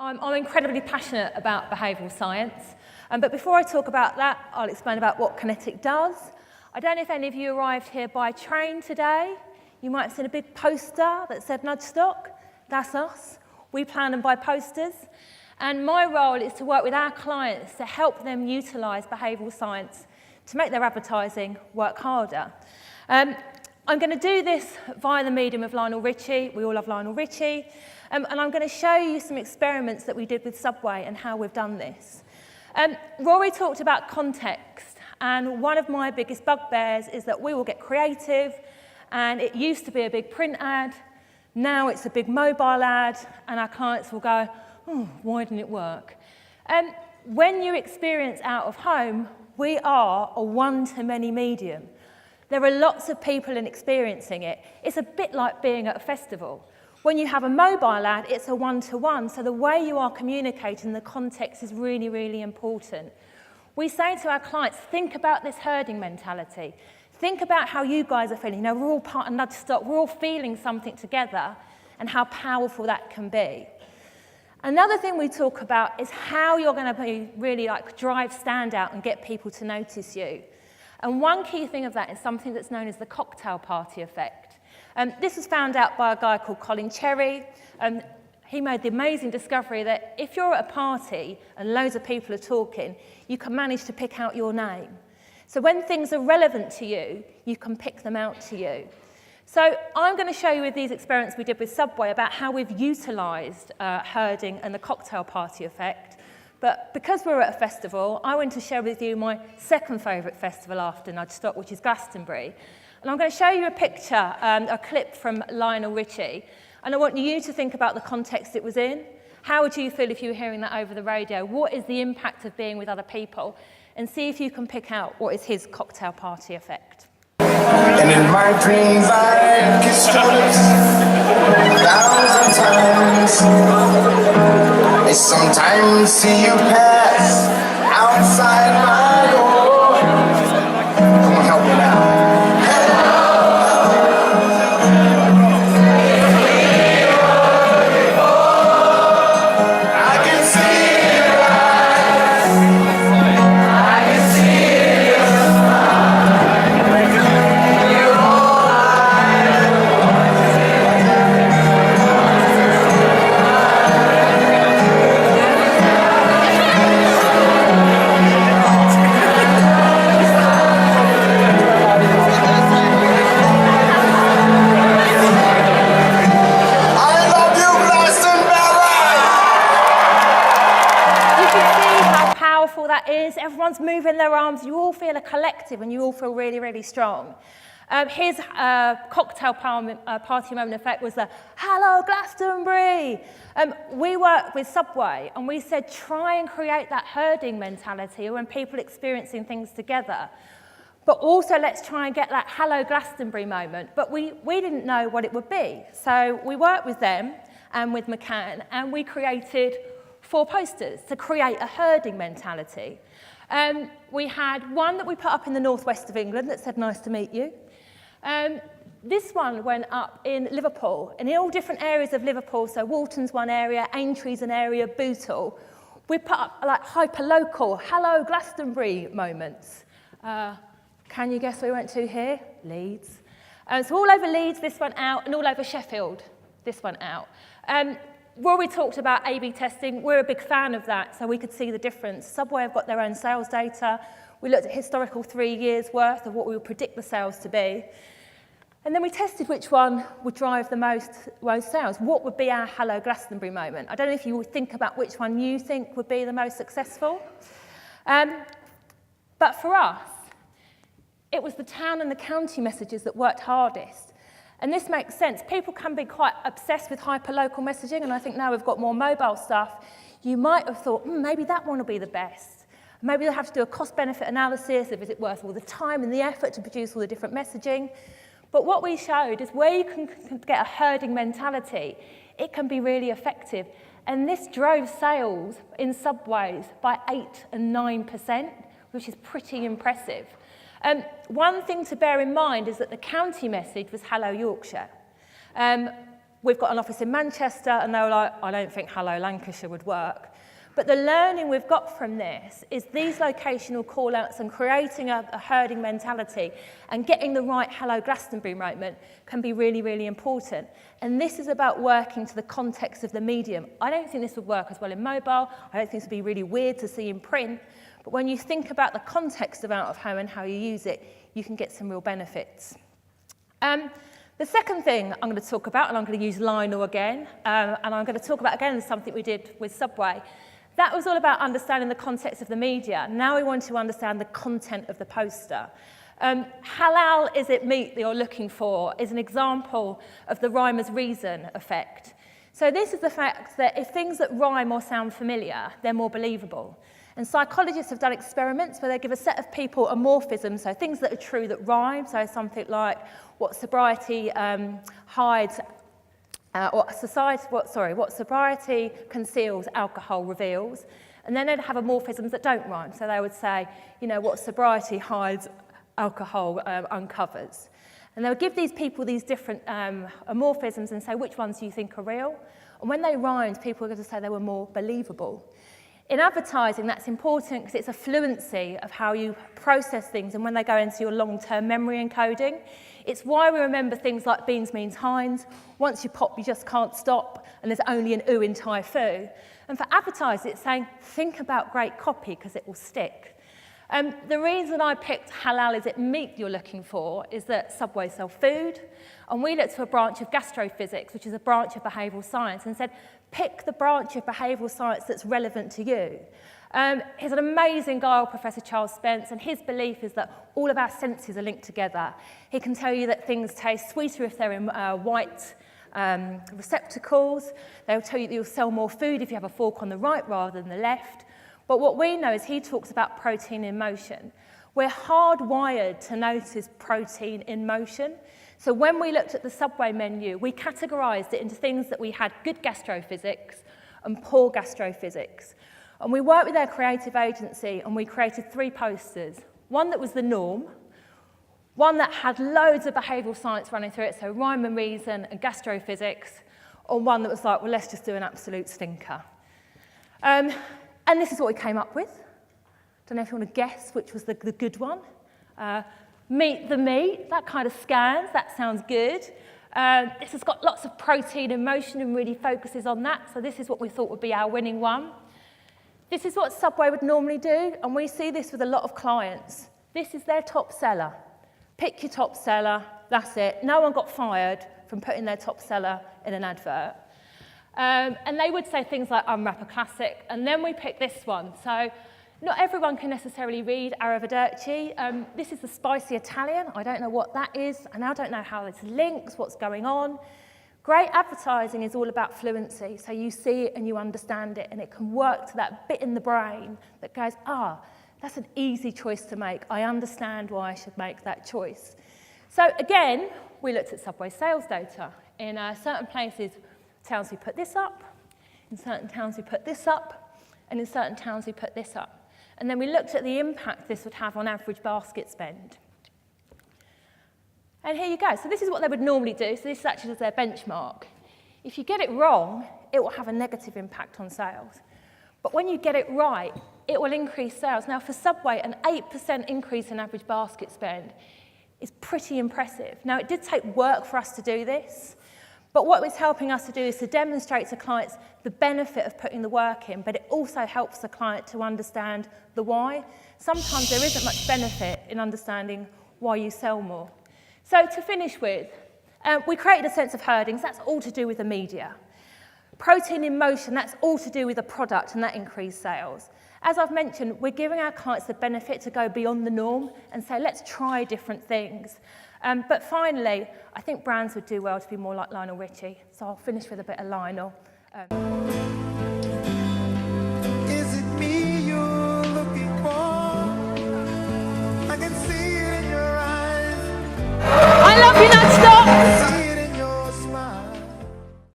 I'm incredibly passionate about behavioural science, but before I talk about that, I'll explain about what Kinetic does. I don't know if any of you arrived here by train today. You might have seen a big poster that said Nudgestock. That's us. We plan and buy posters. And my role is to work with our clients to help them utilise behavioural science to make their advertising work harder. I'm going to do this via the medium of Lionel Richie. We all love Lionel Richie. And I'm going to show you some experiments that we did with Subway and how we've done this. Rory talked about context, and one of my biggest bugbears is that we will get creative, and it used to be a big print ad, now it's a big mobile ad, and our clients will go, oh, why didn't it work? When you experience out of home, we are a one-to-many medium. There are lots of people in experiencing it. It's a bit like being at a festival. When you have a mobile ad, it's a one-to-one, so the way you are communicating, the context is really, really important. We say to our clients, think about this herding mentality. Think about how you guys are feeling. You know, we're all part of Nudgestock, we're all feeling something together, and how powerful that can be. Another thing we talk about is how you're going to really drive standout and get people to notice you. And one key thing of that is something that's known as the cocktail party effect. This was found out by a guy called Colin Cherry. He made the amazing discovery that if you're at a party and loads of people are talking, you can manage to pick out your name. So when things are relevant to you, you can pick them out to you. So I'm going to show you with these experiments we did with Subway about how we've utilised herding and the cocktail party effect. But because we're at a festival, I want to share with you my second favourite festival after Nudgestock, which is Glastonbury. And I'm going to show you a picture, a clip from Lionel Richie. And I want you to think about the context it was in. How would you feel if you were hearing that over the radio? What is the impact of being with other people? And see if you can pick out what is his cocktail party effect. And in my dreams I kiss your lips 1,000 times. I sometimes see you pass outside my door. Come on, help me now. Everyone's moving their arms, you all feel a collective and you all feel really, really strong. His cocktail party moment effect was the "Hello Glastonbury!" We worked with Subway and we said try and create that herding mentality when people are experiencing things together. But also let's try and get that "Hello Glastonbury" moment. But we didn't know what it would be. So we worked with them and with McCann and we created 4 posters to create a herding mentality. We had one that we put up in the northwest of England that said, nice to meet you. This one went up in Liverpool, and in all different areas of Liverpool, so Walton's one area, Aintrie's an area, Bootle, we put up like hyper-local, hello Glastonbury moments. Can you guess where we went to here? Leeds. So all over Leeds, this went out, and all over Sheffield, this went out. Rory talked about A/B testing. We're a big fan of that, so we could see the difference. Subway have got their own sales data. We looked at historical 3 years' worth of what we would predict the sales to be. And then we tested which one would drive the most sales. What would be our Hello Glastonbury moment? I don't know if you would think about which one you think would be the most successful. But for us, it was the town and the county messages that worked hardest. And this makes sense. People can be quite obsessed with hyper-local messaging, and I think now we've got more mobile stuff. You might have thought, maybe that one will be the best. Maybe they'll have to do a cost-benefit analysis. Is it worth all the time and the effort to produce all the different messaging? But what we showed is where you can get a herding mentality, it can be really effective. And this drove sales in Subways by 8 and 9%, which is pretty impressive. One thing to bear in mind is that the county message was Hello Yorkshire. we've got an office in Manchester, and they were like, I don't think Hello Lancashire would work. But the learning we've got from this is these locational call-outs and creating a herding mentality and getting the right Hello Glastonbury moment can be really, really important. And this is about working to the context of the medium. I don't think this would work as well in mobile. I don't think this would be really weird to see in print. But when you think about the context of out of home and how you use it, you can get some real benefits. The second thing I'm going to talk about, and I'm going to use Lionel again, and I'm going to talk about again something we did with Subway. That was all about understanding the context of the media. Now we want to understand the content of the poster. Halal is it meat that you're looking for is an example of the rhymer's reason effect. So this is the fact that if things that rhyme or sound familiar, they're more believable. And psychologists have done experiments where they give a set of people a morphism, so things that are true that rhyme, so something like what sobriety hides, what sobriety conceals, alcohol reveals. And then they'd have a morphisms that don't rhyme. So they would say, you know, what sobriety hides, alcohol uncovers. And they would give these people these different morphisms and say, which ones do you think are real? And when they rhymed, people were going to say they were more believable. In advertising, that's important because it's a fluency of how you process things and when they go into your long-term memory encoding. It's why we remember things like beans means Heinz. Once you pop, you just can't stop, and there's only an ooh in Thai Fu. And for advertising, it's saying, think about great copy because it will stick. The reason I picked halal is it meat you're looking for is that Subway sell food, and we looked to a branch of gastrophysics, which is a branch of behavioural science, and said, pick the branch of behavioural science that's relevant to you. He's an amazing guy, Professor Charles Spence, and his belief is that all of our senses are linked together. He can tell you that things taste sweeter if they're in white receptacles. They'll tell you that you'll sell more food if you have a fork on the right rather than the left. But what we know is he talks about protein in motion. We're hardwired to notice protein in motion. So when we looked at the Subway menu, we categorised it into things that we had good gastrophysics and poor gastrophysics. And we worked with our creative agency and we created 3 posters. One that was the norm, one that had loads of behavioural science running through it, so rhyme and reason and gastrophysics, or one that was like, well, let's just do an absolute stinker. And this is what we came up with. Don't know if you want to guess which was the good one. Meat the meat, that kind of scans, that sounds good. This has got lots of protein in motion and really focuses on that, so this is what we thought would be our winning one. This is what Subway would normally do, and we see this with a lot of clients. This is their top seller. Pick your top seller, that's it. No one got fired from putting their top seller in an advert. And they would say things like unwrap a classic, and then we pick this one. So not everyone can necessarily read Arrivederci. This is the spicy Italian. I don't know what that is, and I don't know how this links, what's going on. Great advertising is all about fluency, so you see it and you understand it, and it can work to that bit in the brain that goes, that's an easy choice to make. I understand why I should make that choice. So again, we looked at Subway sales data. In certain places, towns we put this up, in certain towns we put this up, and in certain towns we put this up. And then we looked at the impact this would have on average basket spend. And here you go. So this is what they would normally do. So this actually is their benchmark. If you get it wrong, it will have a negative impact on sales. But when you get it right, it will increase sales. Now, for Subway, an 8% increase in average basket spend is pretty impressive. Now, it did take work for us to do this, but what it's helping us to do is to demonstrate to clients the benefit of putting the work in, but it also helps the client to understand the why. Sometimes there isn't much benefit in understanding why you sell more. So to finish with, we created a sense of herdings. That's all to do with the media. Protein in motion, that's all to do with the product, and that increased sales. As I've mentioned, we're giving our clients the benefit to go beyond the norm and say, let's try different things. But finally, I think brands would do well to be more like Lionel Richie. So I'll finish with a bit of Lionel.